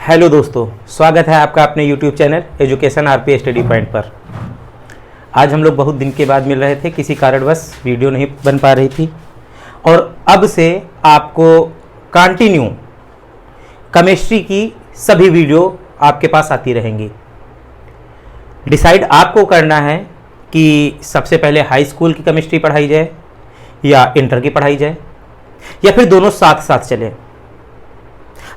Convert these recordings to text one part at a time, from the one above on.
Hello दोस्तों, स्वागत है आपका अपने YouTube channel education RP study point पर। आज हम लोग बहुत दिन के बाद मिल रहे थे, किसी कारणवश वीडियो नहीं बन पा रही थी और अब से आपको कंटिन्यू केमिस्ट्री की सभी वीडियो आपके पास आती रहेंगी। डिसाइड आपको करना है कि सबसे पहले हाई स्कूल की केमिस्ट्री पढ़ाई जाए या इंटर की पढ़ाई जाए या फिर दोनों साथ साथ चले।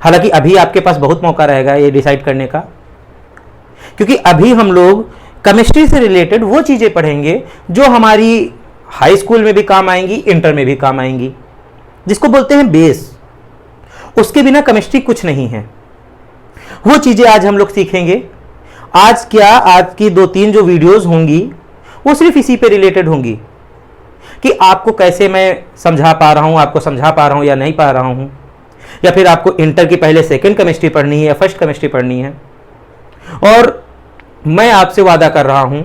हालांकि अभी आपके पास बहुत मौका रहेगा ये डिसाइड करने का, क्योंकि अभी हम लोग केमिस्ट्री से रिलेटेड वो चीज़ें पढ़ेंगे जो हमारी हाई स्कूल में भी काम आएंगी, इंटर में भी काम आएंगी, जिसको बोलते हैं बेस। उसके बिना केमिस्ट्री कुछ नहीं है। वो चीज़ें आज हम लोग सीखेंगे। आज की 2-3 जो वीडियोस होंगी वो सिर्फ इसी पे रिलेटेड होंगी कि आपको कैसे मैं समझा पा रहा हूँ, आपको समझा पा रहा हूँ या नहीं पा रहा हूँ, या फिर आपको इंटर की पहले सेकंड केमिस्ट्री पढ़नी है या फर्स्ट केमिस्ट्री पढ़नी है। और मैं आपसे वादा कर रहा हूं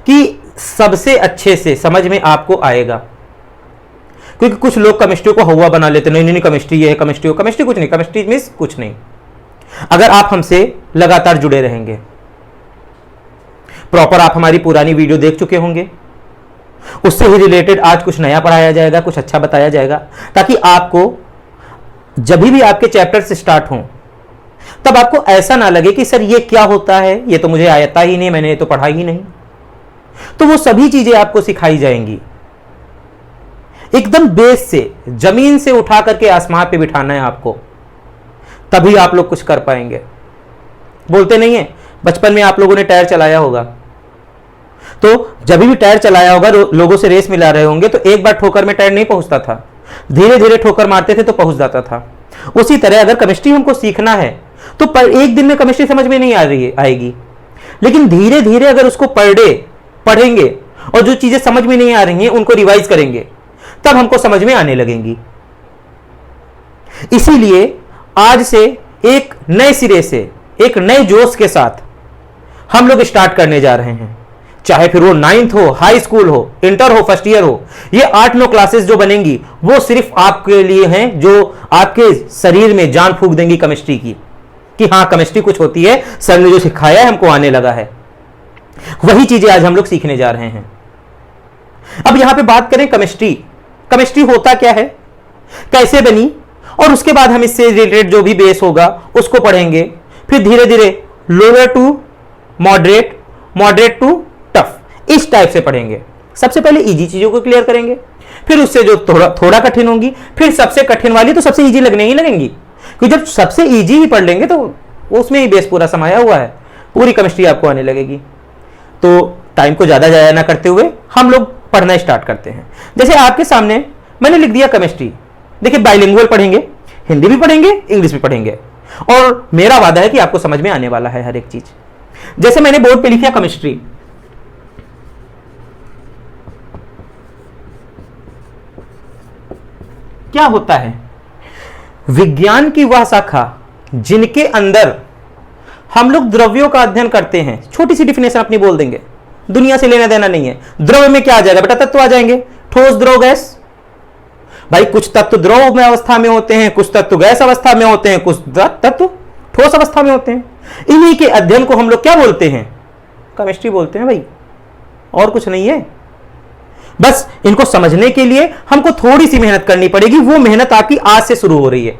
कि सबसे अच्छे से समझ में आपको आएगा, क्योंकि कुछ लोग केमिस्ट्री को हवा बना लेते हैं। नहीं केमिस्ट्री ये है, केमिस्ट्री कुछ नहीं, केमिस्ट्री मींस कुछ नहीं। अगर आप हमसे लगातार जुड़े रहेंगे, प्रॉपर आप हमारी पुरानी वीडियो देख चुके होंगे, उससे ही रिलेटेड आज कुछ नया पढ़ाया जाएगा, कुछ अच्छा बताया जाएगा, ताकि आपको जब भी आपके चैप्टर स्टार्ट हों तब आपको ऐसा ना लगे कि सर ये क्या होता है, ये तो मुझे आता ही नहीं, मैंने ये तो पढ़ा ही नहीं। तो वो सभी चीजें आपको सिखाई जाएंगी। एकदम बेस से, जमीन से उठा करके आसमान पे बिठाना है आपको, तभी आप लोग कुछ कर पाएंगे। बोलते नहीं है बचपन में आप लोगों ने टायर चलाया होगा, तो जब भी टायर चलाया होगा, लोगों से रेस मिला रहे होंगे, तो एक बार ठोकर में टायर नहीं पहुंचता था, धीरे धीरे ठोकर मारते थे तो पहुंच जाता था। उसी तरह अगर केमिस्ट्री हमको सीखना है तो एक दिन में केमिस्ट्री समझ में नहीं आएगी, लेकिन धीरे धीरे अगर उसको पढ़ेंगे और जो चीजें समझ में नहीं आ रही हैं उनको रिवाइज करेंगे, तब हमको समझ में आने लगेंगी। इसीलिए आज से एक नए सिरे से, एक नए जोश के साथ हम लोग स्टार्ट करने जा रहे हैं। चाहे फिर वो 9th हो, हाई स्कूल हो, इंटर हो, फर्स्ट ईयर हो, ये 8-9 क्लासेस जो बनेंगी वो सिर्फ आपके लिए हैं, जो आपके शरीर में जान फूंक देंगी केमिस्ट्री की, कि हाँ केमिस्ट्री कुछ होती है, सर ने जो सिखाया है हमको आने लगा है। वही चीजें आज हम लोग सीखने जा रहे हैं। अब यहां पे बात करें केमिस्ट्री होता क्या है, कैसे बनी, और उसके बाद हम इससे रिलेटेड जो भी बेस होगा उसको पढ़ेंगे। फिर धीरे धीरे lower to moderate, moderate to tough, इस टाइप से पढ़ेंगे। सबसे पहले इजी चीजों को क्लियर करेंगे, फिर उससे जो थोड़ा कठिन होंगी, फिर सबसे कठिन वाली तो सबसे इजी लगने ही लगेंगी, क्योंकि जब सबसे इजी ही पढ़ लेंगे तो उसमें ही बेस पूरा समाया हुआ है, पूरी केमिस्ट्री आपको आने लगेगी। तो टाइम को ज्यादा जाया ना करते हुए हम लोग पढ़ना स्टार्ट करते हैं। जैसे आपके सामने मैंने लिख दिया केमिस्ट्री। देखिए बाइलिंगुअल पढ़ेंगे, हिंदी भी पढ़ेंगे, इंग्लिश भी पढ़ेंगे, और मेरा वादा है कि आपको समझ में आने वाला है हर एक चीज। जैसे मैंने बोर्ड पे लिखा केमिस्ट्री, क्या होता है? विज्ञान की वह शाखा जिनके अंदर हम लोग द्रव्यों का अध्ययन करते हैं। छोटी सी डिफिनेशन अपनी बोल देंगे, दुनिया से लेना देना नहीं है। द्रव्य में क्या आ जाएगा बेटा? तत्व आ जाएंगे, ठोस, द्रव, गैस। भाई कुछ तत्व द्रव में अवस्था में होते हैं, कुछ तत्व गैस अवस्था में होते हैं, कुछ तत्व ठोस अवस्था में होते हैं। इन्हीं के अध्ययन को हम लोग क्या बोलते हैं? केमिस्ट्री बोलते हैं भाई, और कुछ नहीं है। बस इनको समझने के लिए हमको थोड़ी सी मेहनत करनी पड़ेगी। वो मेहनत आपकी आज से शुरू हो रही है।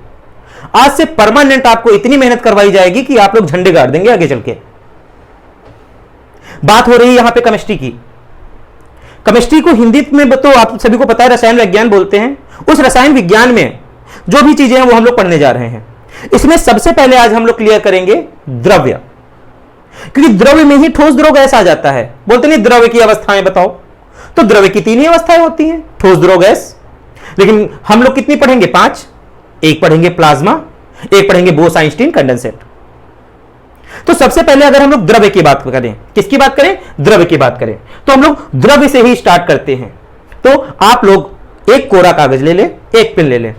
आज से परमानेंट आपको इतनी मेहनत करवाई जाएगी कि आप लोग झंडे गाड़ देंगे आगे चल के। बात हो रही है यहां पे केमिस्ट्री की। केमिस्ट्री को हिंदी में तो आप सभी को पता है रसायन विज्ञान बोलते हैं। उस रसायन विज्ञान में जो भी चीजें हैं वो हम लोग पढ़ने जा रहे हैं। इसमें सबसे पहले आज हम लोग क्लियर करेंगे द्रव्य, क्योंकि द्रव्य में ही ठोस, द्रव, गैस आ जाता है। बोलते नहीं द्रव्य की अवस्थाएं बताओ, तो द्रव्य की 3 ही अवस्थाएं होती हैं, ठोस, द्रव, गैस। लेकिन हम लोग कितनी पढ़ेंगे? 5। एक पढ़ेंगे प्लाज्मा, एक पढ़ेंगे बोस-आइंस्टीन कंडेंसेट। तो सबसे पहले अगर हम लोग द्रव्य की बात करें, किसकी बात करें? द्रव्य की बात करें, तो हम लोग द्रव्य से ही स्टार्ट करते हैं। तो आप लोग एक कोरा कागज ले लें, एक पेन ले लें,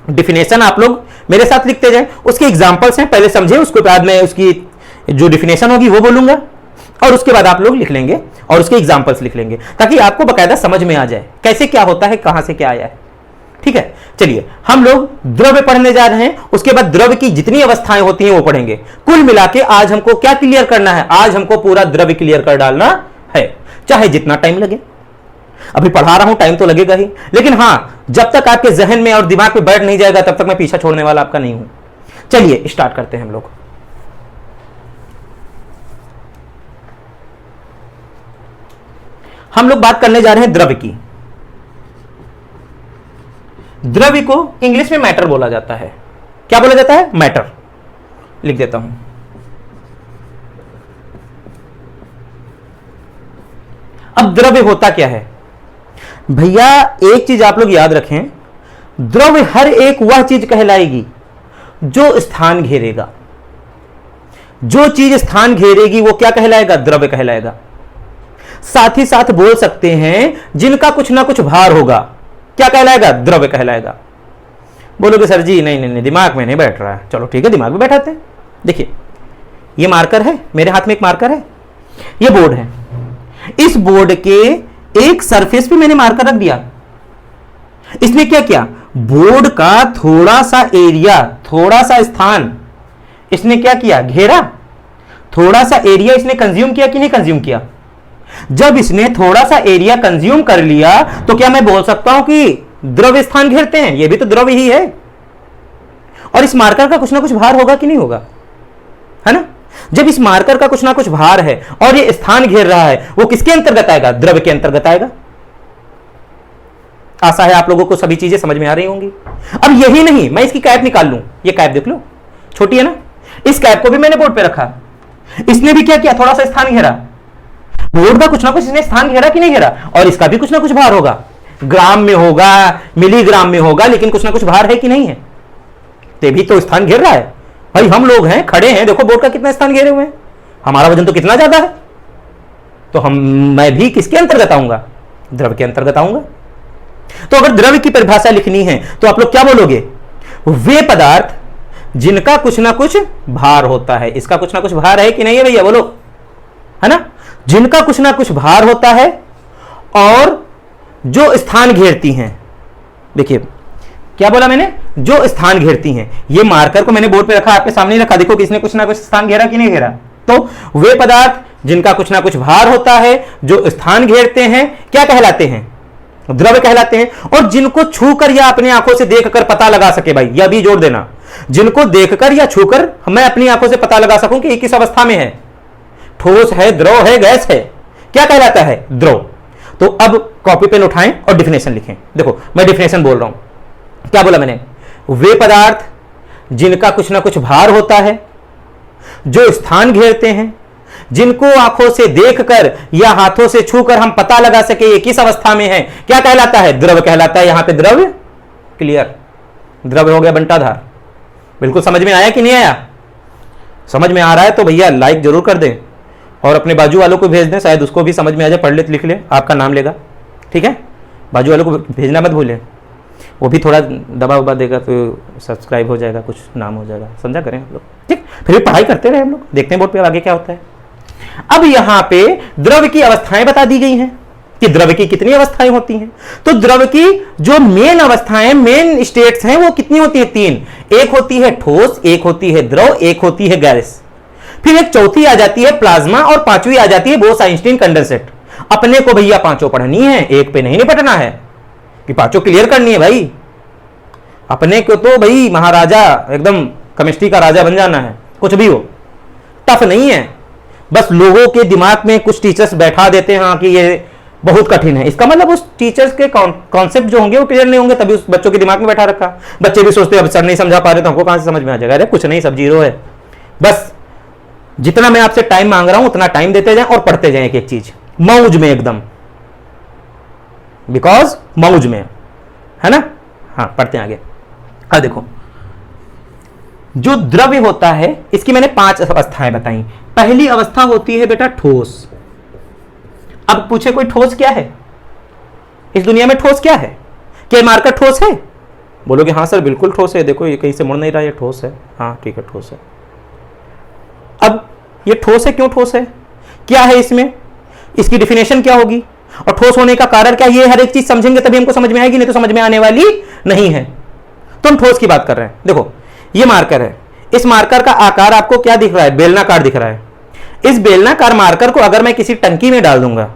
डिफिनेशन आप लोग मेरे साथ लिखते जाएं। उसके एग्जांपल्स हैं, पहले समझे, उसके बाद मैं उसकी जो डिफिनेशन होगी वो बोलूंगा, और उसके बाद आप लोग लिख लेंगे और उसके एग्जांपल्स लिख लेंगे, ताकि आपको बकायदा समझ में आ जाए कैसे क्या होता है, कहां से क्या आया है। ठीक है, चलिए हम लोग द्रव्य पढ़ने जा रहे हैं, उसके बाद द्रव्य की जितनी अवस्थाएं होती हैं वो पढ़ेंगे। कुल मिला के आज हमको क्या क्लियर करना है? आज हमको पूरा द्रव्य क्लियर कर डालना है, चाहे जितना टाइम लगे। अभी पढ़ा रहा हूं, टाइम तो लगेगा ही, लेकिन हां, जब तक आपके जहन में और दिमाग में बैठ नहीं जाएगा तब तक मैं पीछा छोड़ने वाला आपका नहीं हूं। चलिए स्टार्ट करते हैं हम लोग। बात करने जा रहे हैं द्रव्य की। द्रव्य को इंग्लिश में मैटर बोला जाता है। क्या बोला जाता है? मैटर। लिख देता हूं। अब द्रव्य होता क्या है भैया? एक चीज आप लोग याद रखें, द्रव्य हर एक वह चीज कहलाएगी जो स्थान घेरेगा। जो चीज स्थान घेरेगी वो क्या कहलाएगा? द्रव्य कहलाएगा। साथ ही साथ बोल सकते हैं जिनका कुछ ना कुछ भार होगा, क्या कहलाएगा? द्रव्य कहलाएगा। बोलोगे सर जी नहीं नहीं नहीं, दिमाग में नहीं बैठ रहा है। चलो ठीक है, दिमाग में बैठाते हैं। देखिए ये मार्कर है, मेरे हाथ में एक मार्कर है, ये बोर्ड है। इस बोर्ड के एक सरफेस पे मैंने मार्कर रख दिया। इसने क्या किया? बोर्ड का थोड़ा सा एरिया, थोड़ा सा स्थान इसने क्या किया? घेरा। थोड़ा सा एरिया इसने कंज्यूम किया कि नहीं कंज्यूम किया? जब इसने थोड़ा सा एरिया कंज्यूम कर लिया तो क्या मैं बोल सकता हूं कि द्रव्य स्थान घेरते हैं? ये भी तो द्रव्य ही है। और इस मार्कर का कुछ ना कुछ भार होगा कि नहीं होगा? है ना? जब इस मार्कर का कुछ ना कुछ भार है और ये स्थान घेर रहा है, वो किसके अंतर्गत आएगा? द्रव्य के अंतर्गत आएगा। आशा है आप लोगों को सभी चीजें समझ में आ रही होंगी। अब यही नहीं, मैं इसकी कैप निकाल लूं। ये कैप देख लो, छोटी है ना? इस कैप को भी मैंने बोर्ड पे रखा। इसने भी क्या किया? थोड़ा सा स्थान घेरा। बोर्ड का कुछ ना कुछ इसने स्थान घेरा कि नहीं घेरा? और इसका भी कुछ ना कुछ भार होगा। ग्राम में होगा, मिलीग्राम में होगा, लेकिन कुछ ना कुछ भार है कि नहीं है? ते भी तो स्थान घेर रहा है। भाई हम लोग हैं, खड़े हैं, देखो बोर्ड का कितना स्थान घेरे हुए हैं। हमारा वजन तो कितना ज्यादा है। तो मैं भी किसके अंतर्गत आऊंगा? द्रव्य के अंतर्गत आऊंगा। तो अगर द्रव्य की परिभाषा लिखनी है तो आप लोग क्या बोलोगे? वे पदार्थ जिनका कुछ ना कुछ भार होता है। इसका कुछ ना कुछ भार है कि नहीं है भैया? बोलो, है ना? जिनका कुछ ना कुछ भार होता है और जो स्थान घेरती हैं। देखिए क्या बोला मैंने? जो स्थान घेरती हैं। ये मार्कर को मैंने बोर्ड पे रखा, आपके सामने रखा। देखो किसने कुछ ना कुछ स्थान घेरा कि नहीं घेरा? तो वे पदार्थ जिनका कुछ ना कुछ भार होता है, जो स्थान घेरते हैं, क्या कहलाते हैं? द्रव्य कहलाते हैं। और जिनको छूकर या अपनी आंखों से देखकर पता लगा सके, भाई यह भी जोड़ देना, जिनको देखकर या छूकर मैं अपनी आंखों से पता लगा सकूं कि किस अवस्था में है, ठोस है, द्रव है, गैस है, क्या कहलाता है? द्रव। तो अब कॉपी पेन उठाएं और डिफिनेशन लिखें। देखो मैं डिफिनेशन बोल रहा हूं। क्या बोला मैंने? वे पदार्थ जिनका कुछ ना कुछ भार होता है, जो स्थान घेरते हैं, जिनको आंखों से देखकर या हाथों से छूकर हम पता लगा सके ये किस अवस्था में है, क्या कहलाता है? द्रव्य कहलाता है। यहां पे द्रव्य क्लियर, द्रव्य हो गया बंटाधार। बिल्कुल समझ में आया कि नहीं आया? समझ में आ रहा है तो भैया लाइक जरूर कर दें और अपने बाजू वालों को भेज दें, शायद उसको भी समझ में आ जाए। पढ़ ले, लिख ले, आपका नाम लेगा। ठीक है, बाजू वालों को भेजना मत भूलें, वो भी थोड़ा दबा उबा देगा तो सब्सक्राइब हो जाएगा, कुछ नाम हो जाएगा। समझा करें हम लोग, ठीक? फिर भी पढ़ाई करते रहे हम लोग, देखते हैं बोर्ड पे आगे क्या होता है। अब यहां पे द्रव्य की अवस्थाएं बता दी गई हैं कि द्रव्य की कितनी अवस्थाएं होती हैं। तो द्रव्य की जो मेन अवस्थाएं, मेन स्टेट्स हैं, वो कितनी होती हैं? 3। एक होती है ठोस, एक होती है द्रव, एक होती है गैस। फिर एक चौथी आ जाती है प्लाज्मा और पांचवी आ जाती है बोस-आइंस्टीन कंडेंसेट। अपने को भैया पांचों पढ़नी है, एक पे नहीं निपटना है कि पांचों क्लियर करनी है। भाई अपने को तो भाई महाराजा, एकदम केमिस्ट्री का राजा बन जाना है, कुछ भी हो, टफ नहीं है। बस लोगों के दिमाग में कुछ टीचर्स बैठा देते हैं कि ये बहुत कठिन है, इसका मतलब उस टीचर्स के कॉन्सेप्ट जो होंगे वो क्लियर नहीं होंगे, तभी उस बच्चों के दिमाग में बैठा रखा। बच्चे भी सोचते हैं अब सर नहीं समझा पा रहे तो हमको कहां से समझ में आ जाएगा। अरे कुछ नहीं, सब जीरो है। बस जितना मैं आपसे टाइम मांग रहा हूं उतना टाइम देते जाएं और पढ़ते जाएं एक एक चीज मौज में, एकदम बिकॉज मौज में, है ना? हाँ पढ़ते हैं आगे। हाँ देखो, जो द्रव्य होता है इसकी मैंने 5 अवस्थाएं बताई। पहली अवस्था होती है बेटा ठोस। अब पूछे कोई ठोस क्या है इस दुनिया में? ठोस क्या है? क्या मार्कर ठोस है? बोलोगे हाँ सर बिल्कुल ठोस है, देखो ये कहीं से मुड़ नहीं रहा, ये ठोस है। हाँ ठीक है, ठोस है। अब ये ठोस है, क्यों ठोस है, क्या है इसमें, इसकी डिफिनेशन क्या होगी और ठोस होने का कारण क्या? ये हर एक चीज समझेंगे तभी हमको समझ में आएगी, नहीं तो समझ में आने वाली नहीं है, तो हम ठोस की बात कर रहे हैं। देखो ये मार्कर है, इस मार्कर का आकार आपको क्या दिख रहा है, बेलनाकार दिख रहा है। इस बेलनाकार मार्कर को अगर मैं किसी टंकी में डाल दूंगा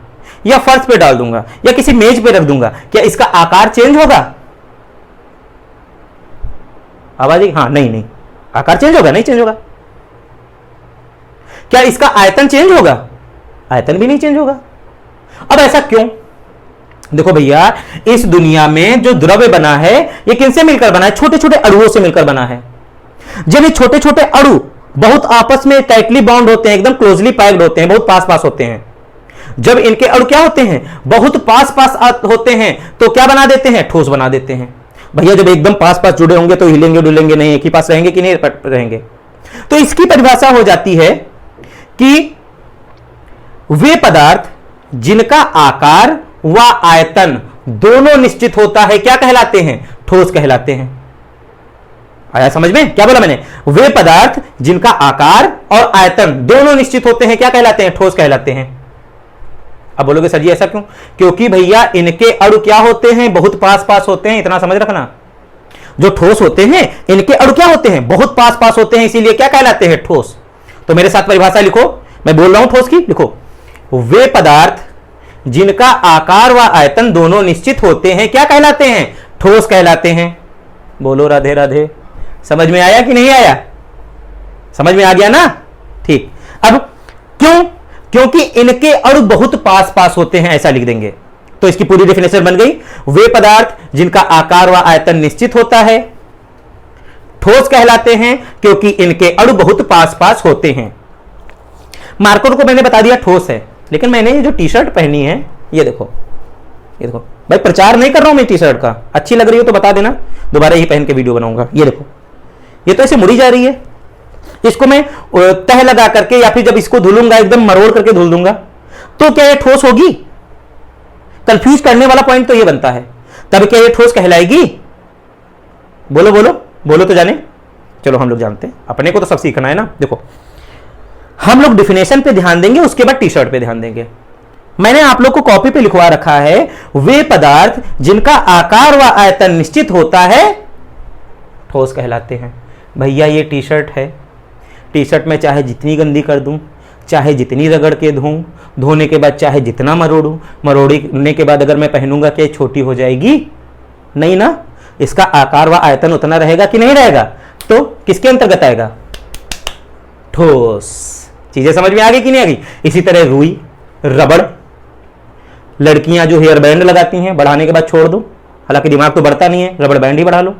या फर्श पे डाल दूंगा या किसी मेज पे रख दूंगा, क्या इसका आकार चेंज होगा? आवाज आई? हाँ, नहीं नहीं, आकार चेंज होगा? नहीं चेंज होगा। क्या इसका आयतन चेंज होगा? आयतन भी नहीं चेंज होगा। अब ऐसा क्यों? देखो भैया, इस दुनिया में जो द्रव्य बना है ये किनसे मिलकर बना है? छोटे छोटे अणुओं से मिलकर बना है। जब ये छोटे छोटे अणु बहुत आपस में टाइटली बाउंड होते हैं, एकदम क्लोजली पैक्ड होते हैं, बहुत पास पास होते हैं, जब इनके अणु क्या होते हैं, बहुत पास पास होते हैं, तो क्या बना देते हैं? ठोस बना देते हैं। भैया जब एकदम पास पास जुड़े होंगे तो हिलेंगे डुलेंगे नहीं, एक ही पास रहेंगे कि नहीं रहेंगे? तो इसकी परिभाषा हो जाती है कि वे पदार्थ जिनका आकार व आयतन दोनों निश्चित होता है क्या कहलाते हैं? ठोस कहलाते हैं। आया समझ में? क्या बोला मैंने? वे पदार्थ जिनका आकार और आयतन दोनों निश्चित होते हैं क्या कहलाते हैं? ठोस कहलाते हैं। अब बोलोगे सर जी ऐसा क्यों? क्योंकि भैया इनके अणु क्या होते हैं? बहुत पास पास होते हैं, इतना समझ रखना। जो ठोस होते हैं इनके अणु क्या होते हैं? बहुत पास पास होते हैं, इसीलिए क्या कहलाते हैं? ठोस। तो मेरे साथ परिभाषा लिखो, मैं बोल रहा हूं ठोस की, लिखो। वे पदार्थ जिनका आकार व आयतन दोनों निश्चित होते हैं क्या कहलाते हैं? ठोस कहलाते हैं। बोलो राधे राधे। समझ में आया कि नहीं आया? समझ में आ गया ना? ठीक। अब क्यों? क्योंकि इनके अणु बहुत पास पास होते हैं, ऐसा लिख देंगे तो इसकी पूरी डेफिनेशन बन गई। वे पदार्थ जिनका आकार व आयतन निश्चित होता है ठोस कहलाते हैं क्योंकि इनके अणु बहुत पास पास होते हैं। मार्कर को मैंने बता दिया ठोस है, लेकिन मैंने ये जो टी शर्ट पहनी है, ये देखो, ये देखो भाई, प्रचार नहीं कर रहा हूं मैं टी शर्ट का, अच्छी लग रही हो तो बता देना, दोबारा यही पहन के वीडियो बनाऊंगा। ये देखो, ये तो ऐसे मुड़ी जा रही है, इसको मैं तह लगा करके या फिर जब इसको धुलूंगा एकदम मरोड़ करके धुल दूंगा तो क्या ये ठोस होगी? कंफ्यूज करने वाला पॉइंट तो ये बनता है। तब क्या ये ठोस कहलाएगी? बोलो बोलो बोलो तो जाने। चलो हम लोग जानते हैं, अपने को तो सब सीखना है ना। देखो हम लोग डिफिनेशन पे ध्यान देंगे, उसके बाद टी शर्ट पे ध्यान देंगे। मैंने आप लोग को कॉपी पे लिखवा रखा है, वे पदार्थ जिनका आकार व आयतन निश्चित होता है ठोस कहलाते हैं। भैया ये टी शर्ट है, टी शर्ट में चाहे जितनी गंदी कर दूं, चाहे जितनी रगड़ के धोऊं, धोने के बाद चाहे जितना मरोड़ूं, मरोड़ने के बाद अगर मैं पहनूंगा क्या छोटी हो जाएगी? नहीं ना। इसका आकार व आयतन उतना रहेगा कि नहीं रहेगा? तो किसके अंतर्गत आएगा? ठोस। चीजें समझ में आ गई कि नहीं आ गई? इसी तरह रुई, रबड़, लड़कियां जो हेयर बैंड लगाती हैं, बढ़ाने के बाद छोड़ दो, हालांकि दिमाग तो बढ़ता नहीं है, रबड़ बैंड ही बढ़ा लो।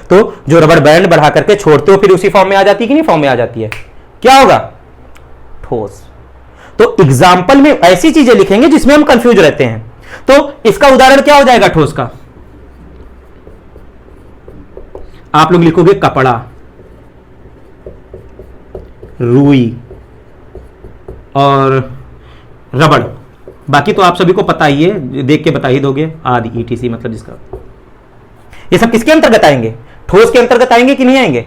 तो जो रबड़ बैंड बढ़ा करके छोड़ते हो फिर उसी फॉर्म में आ जाती है कि नहीं? फॉर्म में आ जाती है, क्या होगा? ठोस। तो एग्जाम्पल में ऐसी चीजें लिखेंगे जिसमें हम कंफ्यूज रहते हैं। तो इसका उदाहरण क्या हो जाएगा ठोस का? आप लोग लिखोगे कपड़ा, रुई और रबड़। बाकी तो आप सभी को पता ही है, देख के बता ही दोगे, आदि ईटीसी, मतलब जिसका ये सब किसके अंतर्गत आएंगे? ठोस के अंतर्गत आएंगे कि नहीं आएंगे?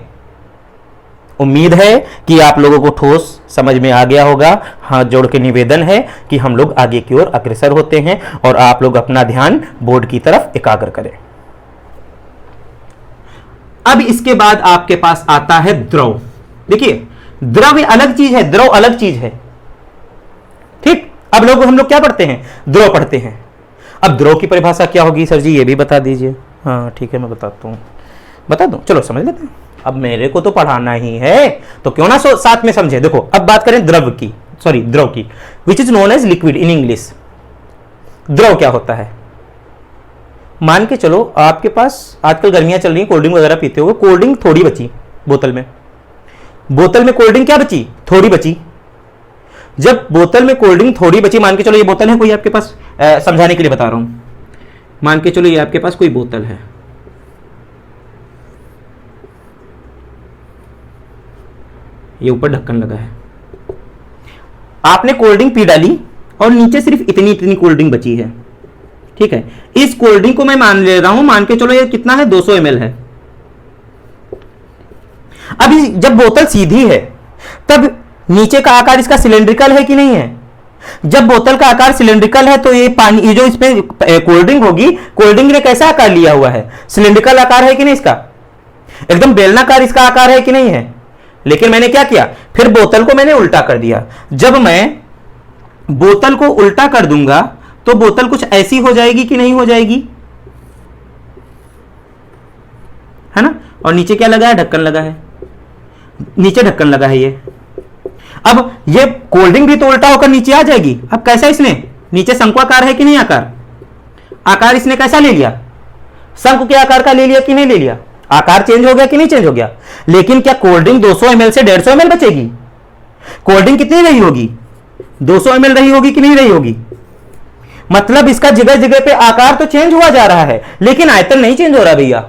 उम्मीद है कि आप लोगों को ठोस समझ में आ गया होगा। हाथ जोड़ के निवेदन है कि हम लोग आगे की ओर अग्रसर होते हैं और आप लोग अपना ध्यान बोर्ड की तरफ एकाग्र करें। अब इसके बाद आपके पास आता है द्रव। देखिए द्रव अलग चीज है, द्रव अलग चीज है, ठीक। अब हम लोग क्या पढ़ते हैं? द्रव पढ़ते हैं। अब द्रव की परिभाषा क्या होगी सर जी, ये भी बता दीजिए। हाँ ठीक है, मैं बताता हूं, बता दूं, चलो समझ लेते हैं। अब मेरे को तो पढ़ाना ही है तो क्यों ना साथ में समझे। देखो अब बात करें द्रव की, द्रव की, which is known as liquid in English. द्रव क्या होता है? मान के चलो आपके पास आजकल गर्मियां चल रही हैं, कोल्ड ड्रिंक वगैरह पीते हो, कोल्ड ड्रिंक थोड़ी बची बोतल में, बोतल में कोल्ड ड्रिंक क्या बची? थोड़ी बची। जब बोतल में कोल्ड ड्रिंक थोड़ी बची, मान के चलो ये बोतल है कोई आपके पास, समझाने के लिए बता रहा हूं, मान के चलो ये आपके पास कोई बोतल है, ये ऊपर ढक्कन लगा है, आपने कोल्ड ड्रिंक पी डाली और नीचे सिर्फ इतनी इतनी कोल्ड ड्रिंक बची है, ठीक है। इस कोल्ड ड्रिंक को मैं मान ले रहा हूं, मान के चलो ये कितना है? 200 ml है। अभी जब बोतल सीधी है तब नीचे का आकार इसका सिलेंड्रिकल है कि नहीं है? जब बोतल का आकार सिलिंड्रिकल है तो ये पानी, ये जो इसमें कोल्ड ड्रिंक होगी, कोल्ड ड्रिंक ने कैसा आकार लिया हुआ है? सिलिंड्रिकल आकार है कि नहीं इसका? एकदम बेलनाकार इसका आकार है कि नहीं है? लेकिन मैंने क्या किया, फिर बोतल को मैंने उल्टा कर दिया। जब मैं बोतल को उल्टा कर दूंगा तो बोतल कुछ ऐसी हो जाएगी कि नहीं हो जाएगी, है ना? और नीचे क्या लगा है? ढक्कन लगा है, नीचे ढक्कन लगा है ये। अब ये कोल्ड ड्रिंक भी तो उल्टा होकर नीचे आ जाएगी। अब कैसा इसने, नीचे शंक्वाकार है कि नहीं आकार? आकार इसने कैसा ले लिया? शंकु के आकार का ले लिया कि नहीं ले लिया? आकार चेंज हो गया कि नहीं चेंज हो गया? लेकिन क्या कोल्ड ड्रिंक 200 ml से 150 ml बचेगी? कोल्ड ड्रिंक कितनी रही होगी? 200 ml रही होगी कि नहीं रही होगी? मतलब इसका जगह जगह पे आकार तो चेंज हुआ जा रहा है, लेकिन आयतन नहीं चेंज हो रहा भैया।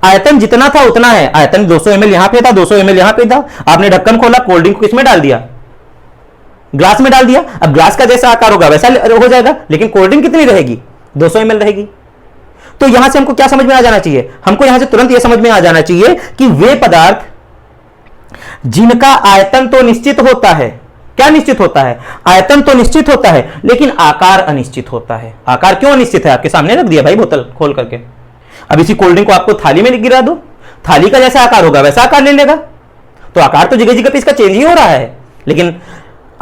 आयतन जितना था उतना है। आयतन 200 ml यहां पे था, 200 ml यहां पे था। आपने ढक्कन खोला, कोल्ड ड्रिंक को किसमें डाल दिया? ग्लास में डाल दिया। अब ग्लास का जैसा आकार होगा वैसा हो जाएगा, लेकिन कोल्ड ड्रिंक कितनी रहेगी? 200 ml रहेगी। तो यहां से हमको क्या समझ में आ जाना चाहिए? हमको यहां से तुरंत यह समझ में आ जाना चाहिए कि वे पदार्थ जिनका आयतन तो निश्चित होता है, क्या निश्चित होता है? आयतन तो निश्चित होता है, लेकिन आकार अनिश्चित होता है। आकार क्यों अनिश्चित है? आपके सामने रख दिया भाई बोतल खोल करके। अब इसी कोल्ड ड्रिंक को आपको थाली में गिरा दो, थाली का जैसा आकार होगा वैसा आकार ले लेगा। तो आकार तो जगह जगह पे इसका चेंज ही हो रहा है, लेकिन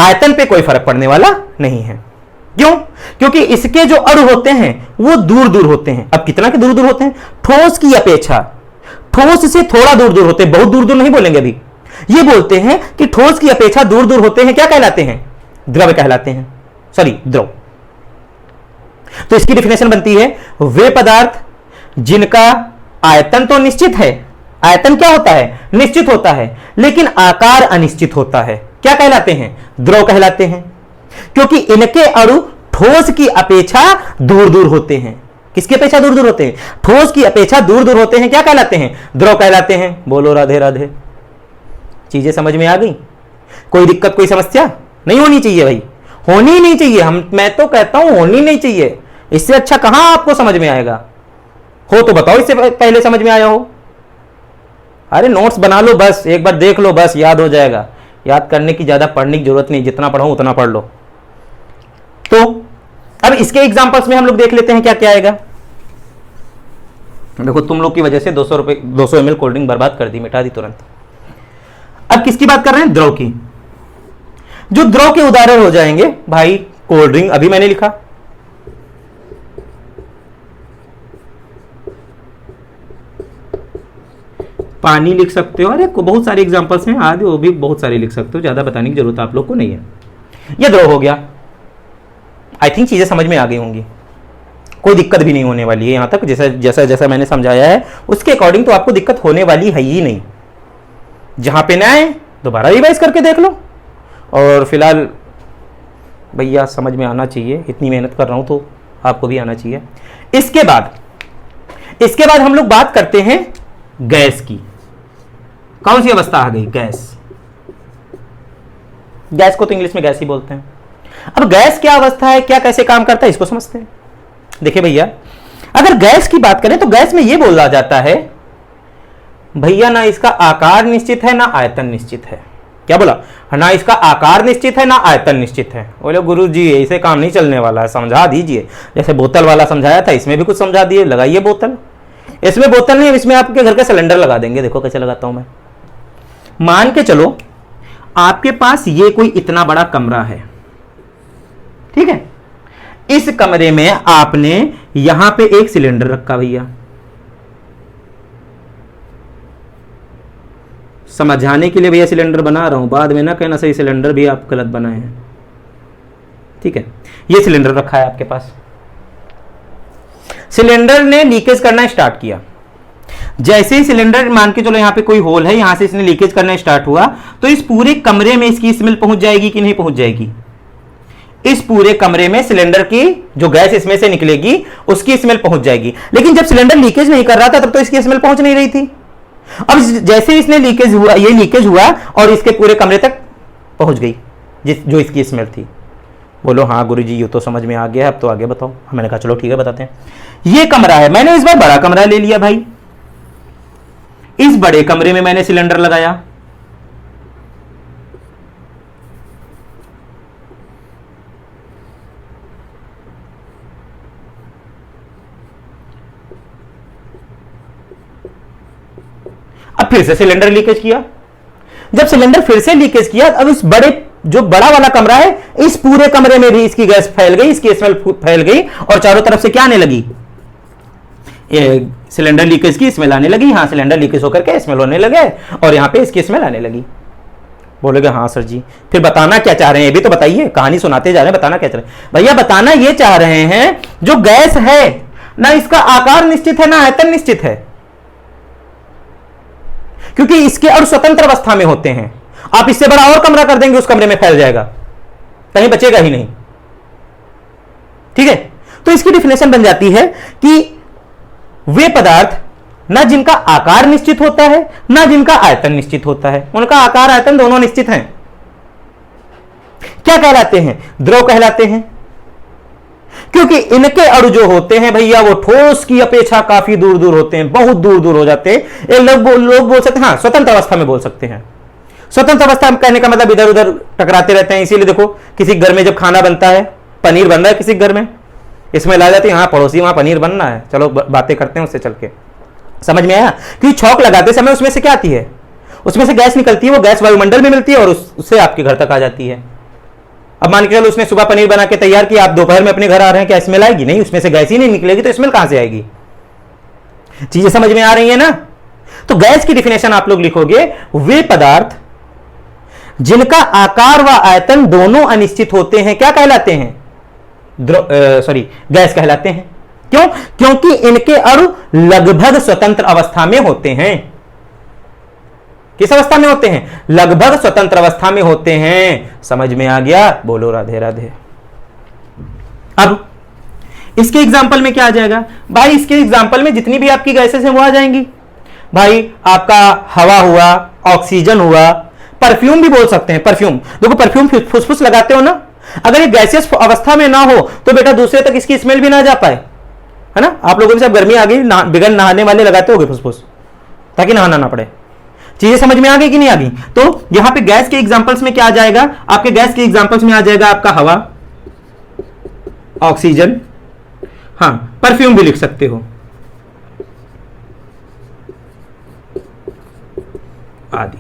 आयतन पे कोई फर्क पड़ने वाला नहीं है। क्यों? क्योंकि इसके जो अणु होते हैं वो दूर दूर होते हैं। अब कितना के दूर दूर होते हैं? ठोस की अपेक्षा ठोस से थोड़ा दूर दूर होते हैं। बहुत दूर दूर नहीं बोलेंगे अभी, ये बोलते हैं कि ठोस की अपेक्षा दूर दूर होते हैं। क्या कहलाते हैं? द्रव कहलाते हैं, सॉरी द्रव। तो इसकी डेफिनेशन बनती है, वे पदार्थ जिनका आयतन तो निश्चित है, आयतन क्या होता है? निश्चित होता है, लेकिन आकार अनिश्चित होता है। क्या कहलाते हैं? द्रव कहलाते हैं, क्योंकि इनके अणु ठोस की अपेक्षा दूर दूर होते हैं। किसकी अपेक्षा दूर दूर होते हैं? ठोस की अपेक्षा दूर दूर होते हैं। क्या कहलाते हैं? द्रव कहलाते हैं। बोलो राधे राधे। चीजें समझ में आ गई? कोई दिक्कत, कोई समस्या नहीं होनी चाहिए भाई, होनी ही नहीं चाहिए। मैं तो कहता हूं होनी नहीं चाहिए। इससे अच्छा कहां आपको समझ में आएगा? हो तो बताओ इससे पहले समझ में आया हो। अरे नोट्स बना लो बस, एक बार देख लो बस, याद हो जाएगा। याद करने की ज्यादा पढ़ने की जरूरत नहीं, जितना पढ़ो उतना पढ़ लो। तो अब इसके एग्जांपल्स में हम लोग देख लेते हैं क्या क्या आएगा। देखो तुम लोग की वजह से 200 ml कोल्ड ड्रिंक बर्बाद कर दी, मिटा दी तुरंत। अब किसकी बात कर रहे हैं? द्रव की। जो द्रव के उदाहरण हो जाएंगे भाई, कोल्ड ड्रिंक अभी मैंने लिखा, पानी लिख सकते हो। अरे बहुत सारे एग्जांपल्स हैं, आगे वो भी बहुत सारे लिख सकते हो, ज्यादा बताने की जरूरत आप लोग को नहीं है। ये द्रव हो गया। आई थिंक चीजें समझ में आ गई होंगी, कोई दिक्कत भी नहीं होने वाली है यहां तक। जैसा जैसा जैसा मैंने समझाया है उसके अकॉर्डिंग तो आपको दिक्कत होने वाली है ही नहीं। जहां पे ना आए दोबारा रिवाइज करके देख लो। और फिलहाल भैया समझ में आना चाहिए, इतनी मेहनत कर रहा हूं तो आपको भी आना चाहिए। इसके बाद हम लोग बात करते हैं गैस की। कौन सी अवस्था आ गई? गैस। गैस को तो इंग्लिश में गैस ही बोलते हैं। अब गैस क्या अवस्था है, क्या कैसे काम करता है, इसको समझते हैं। देखिए भैया, अगर गैस की बात करें तो गैस में यह बोला जाता है भैया ना इसका आकार निश्चित है ना आयतन निश्चित है। क्या बोला? ना इसका आकार निश्चित है ना आयतन निश्चित है। बोले गुरु जी इसे काम नहीं चलने वाला है, समझा दीजिए। जैसे बोतल वाला समझाया था, इसमें भी कुछ समझा दिए। लगाइए बोतल। इसमें बोतल नहीं, इसमें आपके घर के सिलेंडर लगा देंगे। देखो कैसे लगाता हूं मैं। मान के चलो आपके पास ये कोई इतना बड़ा कमरा है, ठीक है। इस कमरे में आपने यहां पे एक सिलेंडर रखा भैया। समझाने के लिए भैया सिलेंडर बना रहा हूं, बाद में ना कहना सही सिलेंडर भी आप गलत बनाए हैं, ठीक है। ये सिलेंडर रखा है आपके पास। सिलेंडर ने लीकेज करना स्टार्ट किया। जैसे ही सिलेंडर, मान के चलो यहां पे कोई होल है, यहां से इसने लीकेज करना स्टार्ट हुआ, तो इस पूरे कमरे में इसकी स्मेल पहुंच जाएगी कि नहीं पहुंच जाएगी? इस पूरे कमरे में सिलेंडर की जो गैस इसमें से निकलेगी उसकी स्मेल पहुंच जाएगी। लेकिन जब सिलेंडर लीकेज नहीं कर रहा था तब तो इसकी स्मेल पहुंच नहीं रही थी। अब जैसे इसने लीकेज हुआ, ये लीकेज हुआ और इसके पूरे कमरे तक पहुंच गई जो इसकी स्मेल थी। बोलो हाँ गुरुजी ये तो समझ में आ गया, अब तो आगे बताओ। मैंने कहा चलो ठीक है बताते हैं। ये कमरा है, मैंने इस बार बड़ा कमरा ले लिया भाई। इस बड़े कमरे में मैंने सिलेंडर लगाया। फिर से सिलेंडर लीकेज किया। जब सिलेंडर फिर से लीकेज किया, अब इस जो बड़ा वाला कमरा है, इस पूरे कमरे में भी इसकी गैस फैल गई, इसकी स्मेल फैल गई, और चारों तरफ से क्या आने लगी, सिलेंडर लीकेज की स्मेल आने लगी। हाँ, सिलेंडर लीकेज होकर के स्मेल होने लगे और यहां पे इसकी स्मेल आने लगी। बोलोगे हाँ सर जी, फिर बताना क्या चाह रहे हैं, ये भी तो बताइए, कहानी सुनाते जा रहे हैं, बताना क्या चाह रहे हैं भैया? बताना ये चाह रहे हैं, जो गैस है ना, इसका आकार निश्चित है ना आयतन निश्चित है, क्योंकि इसके अणु स्वतंत्र अवस्था में होते हैं। आप इससे बड़ा और कमरा कर देंगे, उस कमरे में फैल जाएगा, कहीं बचेगा ही नहीं। ठीक है, तो इसकी डिफिनेशन बन जाती है कि वे पदार्थ ना जिनका आकार निश्चित होता है ना जिनका आयतन निश्चित होता है, उनका आकार आयतन दोनों निश्चित हैं, क्या कहलाते हैं? द्रव कहलाते हैं, क्योंकि इनके अणु जो होते हैं भैया वो ठोस की अपेक्षा काफी दूर दूर होते हैं, बहुत दूर दूर हो जाते हैं। ये लोग बोल सकते हैं, हाँ स्वतंत्र अवस्था में बोल सकते हैं। स्वतंत्र अवस्था में कहने का मतलब इधर उधर टकराते रहते हैं। इसीलिए देखो, किसी घर में जब खाना बनता है, पनीर बन रहा है किसी घर में, इसमें ला जाती है, हाँ पड़ोसी वहां पनीर बनना है, चलो बातें करते हैं उससे चल के। समझ में आया? क्योंकि छौंक लगाते समय उसमें से क्या आती है, उसमें से गैस निकलती है, वो गैस वायुमंडल में मिलती है और उससे आपके घर तक आ जाती है। अब मान के चलो उसने सुबह पनीर बना के तैयार किया, आप दोपहर में अपने घर आ रहे हैं, क्या स्मेल आएगी? नहीं, उसमें से गैस ही नहीं निकलेगी, तो स्मेल कहां से आएगी? चीजें समझ में आ रही है ना? तो गैस की डिफिनेशन आप लोग लिखोगे, वे पदार्थ जिनका आकार व आयतन दोनों अनिश्चित होते हैं, क्या कहलाते हैं? गैस कहलाते हैं। क्यों? क्योंकि इनके अणु लगभग स्वतंत्र अवस्था में होते हैं। किस अवस्था में होते हैं? लगभग स्वतंत्र अवस्था में होते हैं। समझ में आ गया? बोलो राधे राधे। अब इसके एग्जाम्पल में क्या आ जाएगा भाई? इसके एग्जाम्पल में जितनी भी आपकी गैसेस हैं वो आ जाएंगी भाई। आपका हवा हुआ, ऑक्सीजन हुआ, परफ्यूम भी बोल सकते हैं। परफ्यूम देखो, परफ्यूम फुसफुस लगाते हो ना, अगर ये गैसियस अवस्था में ना हो तो बेटा दूसरे तक इसकी स्मेल भी ना जा पाए, है ना? आप लोगों में सब गर्मी आ गई, बिगड़ नहाने वाले लगाते होगे फुसफुस, ताकि नहाना ना पड़े। चीजें समझ में आ गई कि नहीं आ गई? तो यहां पे गैस के एग्जांपल्स में क्या आ जाएगा? आपके गैस के एग्जांपल्स में आ जाएगा आपका हवा, ऑक्सीजन, हाँ परफ्यूम भी लिख सकते हो, आदि।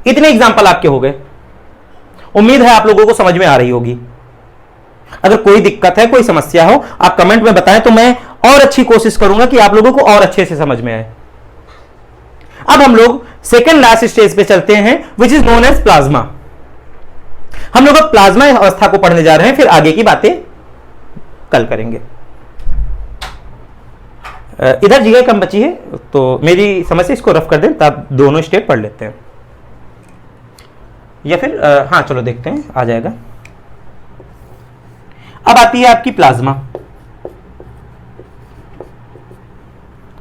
इतने एग्जांपल आपके हो गए। उम्मीद है आप लोगों को समझ में आ रही होगी। अगर कोई दिक्कत है, कोई समस्या हो, आप कमेंट में बताएं, तो मैं और अच्छी कोशिश करूंगा कि आप लोगों को और अच्छे से समझ में आए। अब हम लोग सेकेंड लास्ट स्टेज पे चलते हैं, which is known as plasma. हम लोग अब प्लाज्मा अवस्था को पढ़ने जा रहे हैं, फिर आगे की बातें कल करेंगे। इधर जगह कम बची है, तो मेरी समझ से इसको रफ कर दें, तब दोनों स्टेप पढ़ लेते हैं, या फिर हाँ चलो देखते हैं, आ जाएगा। अब आती है आपकी प्लाज्मा।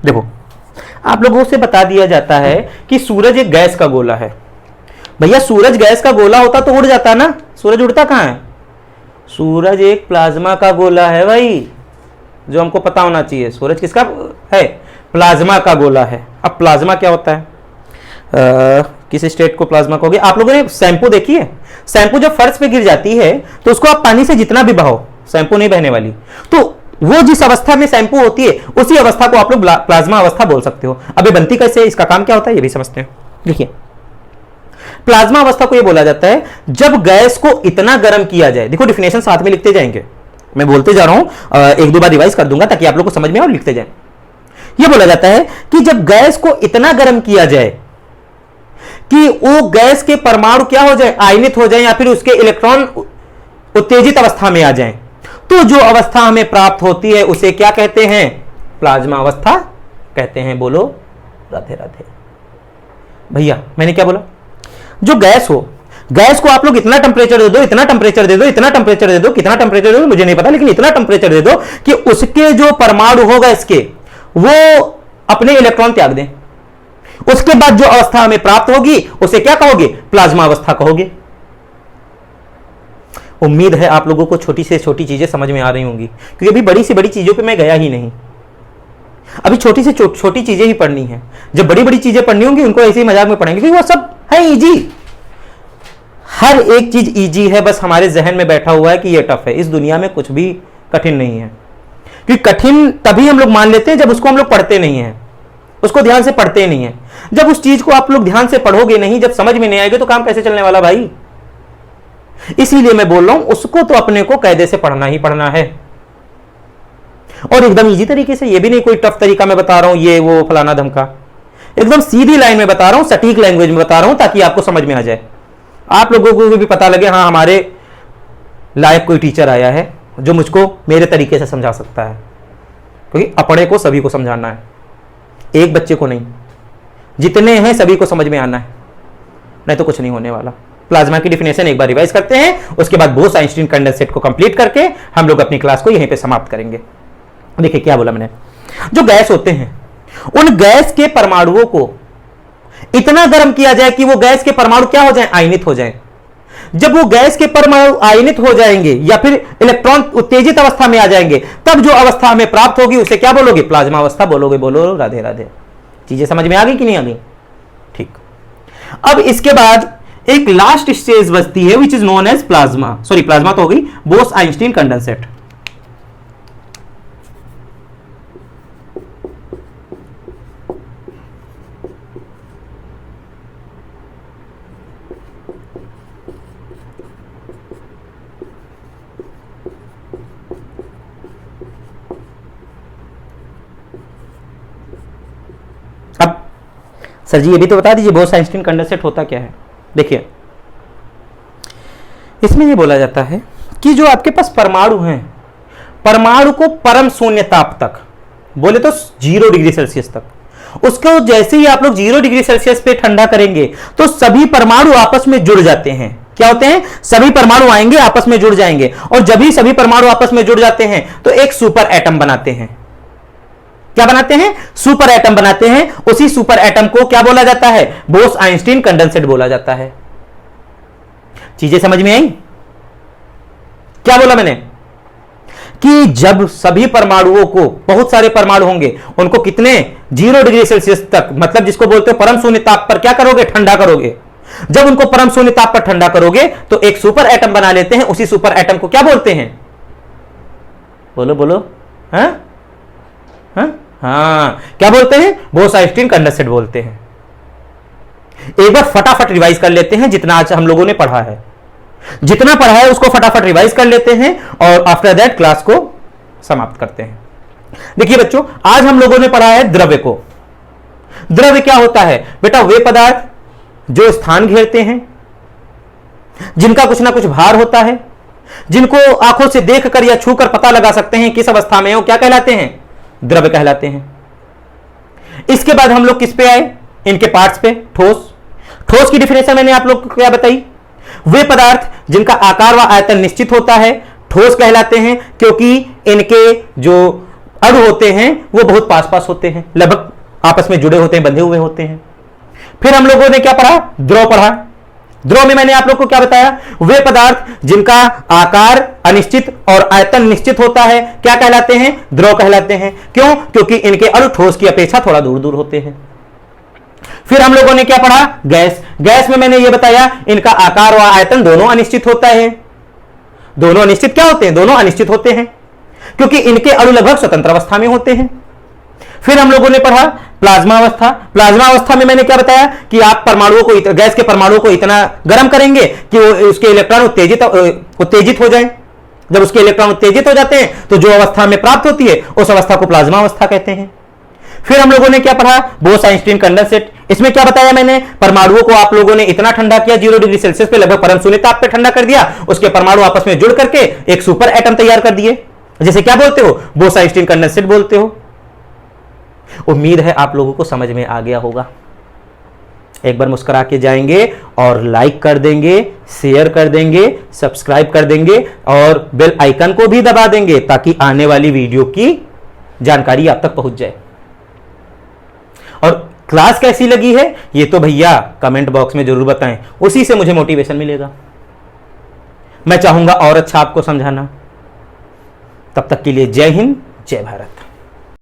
देखो, आप लोगों से बता दिया जाता है कि सूरज एक गैस का गोला है। भैया सूरज गैस का गोला होता तो उड़ जाता ना, सूरज उड़ता कहां है? सूरज एक प्लाज्मा का गोला है भाई, जो हमको पता होना चाहिए। सूरज किसका है? प्लाज्मा का गोला है। अब प्लाज्मा क्या होता है? किस स्टेट को प्लाज्मा कहोगे? आप लोगों ने शैंपू देखी है? शैंपू जब फर्श पे गिर जाती है तो उसको आप पानी से जितना भी बहाओ, शैंपू नहीं बहने वाली। तो वो जिस अवस्था में शैंपू होती है, उसी अवस्था को आप लोग प्लाज्मा अवस्था बोल सकते हो। अब ये बनती कैसे है, इसका काम क्या होता है, ये भी समझते हैं। देखिए, प्लाज्मा अवस्था को ये बोला जाता है जब गैस को इतना गर्म किया जाए। देखो डिफिनेशन साथ में लिखते जाएंगे, मैं बोलते जा रहा हूं, एक दो बार रिवाइज कर दूंगा ताकि आप लोग को समझ में आए और लिखते जाए। ये बोला जाता है कि जब गैस को इतना गर्म किया जाए कि वो गैस के परमाणु क्या हो जाए, आयनित हो जाए, या फिर उसके इलेक्ट्रॉन उत्तेजित अवस्था में आ जाएं, तो जो अवस्था हमें प्राप्त होती है उसे क्या कहते हैं? प्लाज्मा अवस्था कहते हैं। बोलो राधे राधे। भैया मैंने क्या बोला? जो गैस हो, गैस को आप लोग इतना टेम्परेचर दे दो, इतना टेम्परेचर दे दो, इतना टेम्परेचर दे दो, कितना टेम्परेचर दे दो मुझे नहीं पता, लेकिन इतना टेम्परेचर दे दो कि उसके जो परमाणु होगा इसके, वो अपने इलेक्ट्रॉन त्याग दें। उसके बाद जो अवस्था हमें प्राप्त होगी उसे क्या कहोगे? प्लाज्मा अवस्था कहोगे। उम्मीद है आप लोगों को छोटी से छोटी चीजें समझ में आ रही होंगी, क्योंकि अभी बड़ी से बड़ी चीजों पे मैं गया ही नहीं। अभी छोटी से छोटी चीजें ही पढ़नी है। जब बड़ी बड़ी चीजें पढ़नी होंगी उनको ऐसे ही मजाक में पढ़ेंगे, क्योंकि वो सब है इजी। हर एक चीज इजी है, बस हमारे जहन में बैठा हुआ है कि ये टफ है। इस दुनिया में कुछ भी कठिन नहीं है, क्योंकि कठिन तभी हम लोग मान लेते हैं जब उसको हम लोग पढ़ते नहीं है। उसको ध्यान से पढ़ते नहीं है। जब उस चीज को आप लोग ध्यान से पढ़ोगे नहीं, जब समझ में नहीं आएगा, तो काम कैसे चलने वाला भाई? इसीलिए मैं बोल रहा हूं उसको तो अपने को कायदे से पढ़ना ही पढ़ना है, और एकदम इजी तरीके से। ये भी नहीं कोई टफ तरीका मैं बता रहा हूं, ये वो फलाना धमका, एकदम सीधी लाइन में बता रहा हूं, सटीक लैंग्वेज में बता रहा हूं, ताकि आपको समझ में आ जाए, आप लोगों को भी पता लगे हाँ हमारे लायक कोई टीचर आया है जो मुझको मेरे तरीके से समझा सकता है। क्योंकि अपने को सभी को समझाना है, एक बच्चे को नहीं, जितने हैं सभी को समझ में आना है, नहीं तो कुछ नहीं होने वाला। प्लाज्मा की डिफिनेशन एक बार रिवाइज करते हैं, उसके बाद बोस आइंस्टीन कंडेंसेट को कंप्लीट करके हम लोग अपनी क्लास को यहीं पे समाप्त करेंगे। देखिए क्या बोला मैंने, जो गैस होते हैं उन गैस के परमाणुओं को इतना गर्म किया जाए कि वो गैस के परमाणु क्या हो जाएं, आयनित हो जाएं। जब वो गैस के परमाणु आयनित हो जाएंगे या फिर इलेक्ट्रॉन उत्तेजित अवस्था में आ जाएंगे, तब जो अवस्था हमें प्राप्त होगी उसे क्या बोलोगे, प्लाज्मा अवस्था बोलोगे। बोलो राधे राधे। चीजें समझ में आ गई कि नहीं आ गई? ठीक। अब इसके बाद एक लास्ट स्टेज बचती है which is known as plasma, sorry plasma तो हो गई, बोस आइंस्टीन कंडेंसेट। अब सर जी ये भी तो बता दीजिए बोस आइंस्टीन कंडेंसेट होता क्या है। देखिए इसमें ये बोला जाता है कि जो आपके पास परमाणु हैं, परमाणु को परम शून्य ताप तक, बोले तो 0 डिग्री सेल्सियस तक, उसको जैसे ही आप लोग 0 डिग्री सेल्सियस पे ठंडा करेंगे तो सभी परमाणु आपस में जुड़ जाते हैं। क्या होते हैं? सभी परमाणु आएंगे आपस में जुड़ जाएंगे, और जब भी सभी परमाणु आपस में जुड़ जाते हैं तो एक सुपर एटम बनाते हैं। क्या बनाते हैं? सुपर एटम बनाते हैं। उसी सुपर एटम को क्या बोला जाता है? बोस आइंस्टीन कंडेंसेट बोला जाता है। चीजें समझ में आई? क्या बोला मैंने कि जब सभी परमाणुओं को, बहुत सारे परमाणु होंगे, उनको कितने 0 डिग्री सेल्सियस तक, मतलब जिसको बोलते हो परम शून्य ताप पर क्या करोगे? ठंडा करोगे। जब उनको परम शून्य ताप पर ठंडा करोगे तो एक सुपर एटम बना लेते हैं। उसी सुपर एटम को क्या बोलते हैं? बोलो बोलो। हाँ हाँ हाँ, क्या बोलते हैं? बोस आइंस्टीन कंडेंसेट बोलते हैं। एक बार फटाफट रिवाइज कर लेते हैं जितना आज हम लोगों ने पढ़ा है, जितना पढ़ा है उसको फटाफट रिवाइज कर लेते हैं और आफ्टर दैट क्लास को समाप्त करते हैं। देखिए बच्चों, आज हम लोगों ने पढ़ा है द्रव्य को। द्रव्य क्या होता है बेटा? वे पदार्थ जो स्थान घेरते हैं, जिनका कुछ ना कुछ भार होता है, जिनको आंखों से देखकर या छूकर पता लगा सकते हैं किस अवस्था में हो, क्या कहलाते हैं? द्रव्य कहलाते हैं। इसके बाद हम लोग किस पे आए? इनके पार्ट्स पे। ठोस। ठोस की डिफिनेशन मैंने आप लोग को क्या बताई? वे पदार्थ जिनका आकार व आयतन निश्चित होता है ठोस कहलाते हैं, क्योंकि इनके जो अणु होते हैं वो बहुत पास पास होते हैं, लगभग आपस में जुड़े होते हैं, बंधे हुए होते हैं। फिर हम लोगों ने क्या पढ़ा? द्रव पढ़ा। द्रव में मैंने आप लोग को क्या बताया? वे पदार्थ जिनका आकार अनिश्चित और आयतन निश्चित होता है क्या कहलाते हैं? द्रव कहलाते हैं। क्यों? क्योंकि इनके अणु ठोस की अपेक्षा थोड़ा दूर दूर होते हैं। फिर हम लोगों ने क्या पढ़ा? गैस। गैस में मैंने ये बताया इनका आकार व आयतन दोनों अनिश्चित होता है। दोनों अनिश्चित क्या होते हैं? दोनों अनिश्चित होते हैं क्योंकि इनके अणु लगभग स्वतंत्र अवस्था में होते हैं। फिर हम लोगों ने पढ़ा प्लाज्मा अवस्था। प्लाज्मा अवस्था में मैंने क्या बताया कि आप परमाणुओं को, गैस के परमाणुओं को इतना गर्म करेंगे कि वो उसके इलेक्ट्रॉन उत्तेजित हो जाएं। जब उसके इलेक्ट्रॉन उत्तेजित हो जाते हैं तो जो अवस्था में प्राप्त होती है उस अवस्था को प्लाज्मा अवस्था कहते हैं। फिर हम लोगों ने क्या पढ़ा? Bose Einstein condensate. इसमें क्या बताया मैंने? परमाणुओं को आप लोगों ने इतना ठंडा किया 0 डिग्री सेल्सियस पे, लगभग परम शून्य ताप पे ठंडा कर दिया, उसके परमाणु आपस में जुड़ करके एक सुपर एटम तैयार कर दिए, जैसे क्या बोलते हो? बोस आइंस्टीन कंडेंसेट बोलते हो। उम्मीद है आप लोगों को समझ में आ गया होगा। एक बार मुस्कुरा के जाएंगे और लाइक कर देंगे, शेयर कर देंगे, सब्सक्राइब कर देंगे और बेल आइकन को भी दबा देंगे ताकि आने वाली वीडियो की जानकारी आप तक पहुंच जाए। और क्लास कैसी लगी है ये तो भैया कमेंट बॉक्स में जरूर बताएं, उसी से मुझे मोटिवेशन मिलेगा। मैं चाहूंगा और अच्छा आपको समझाना। तब तक के लिए जय हिंद, जय भारत।